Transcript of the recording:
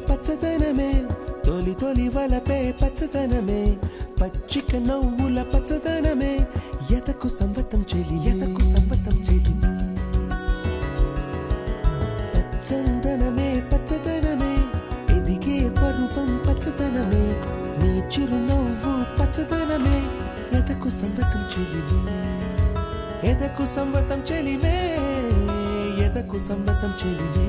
పచ్చదనమే తొలి తొలి వలపే పచ్చదనమే పచ్చిక నవ్వుల పచ్చదనమే ఎదకు సంవతం చెలి ఎదకు సంవతం చెలి పచ్చందనమే పచ్చదనమే ఎదిగే పరువం పచ్చదనమే నీ చిరునవ్వు పచ్చదనమే ఎదకు సంవతం చెలిమే ఎదకు సంవతం చెలిమే ఎదకు సంవతం చెలిమే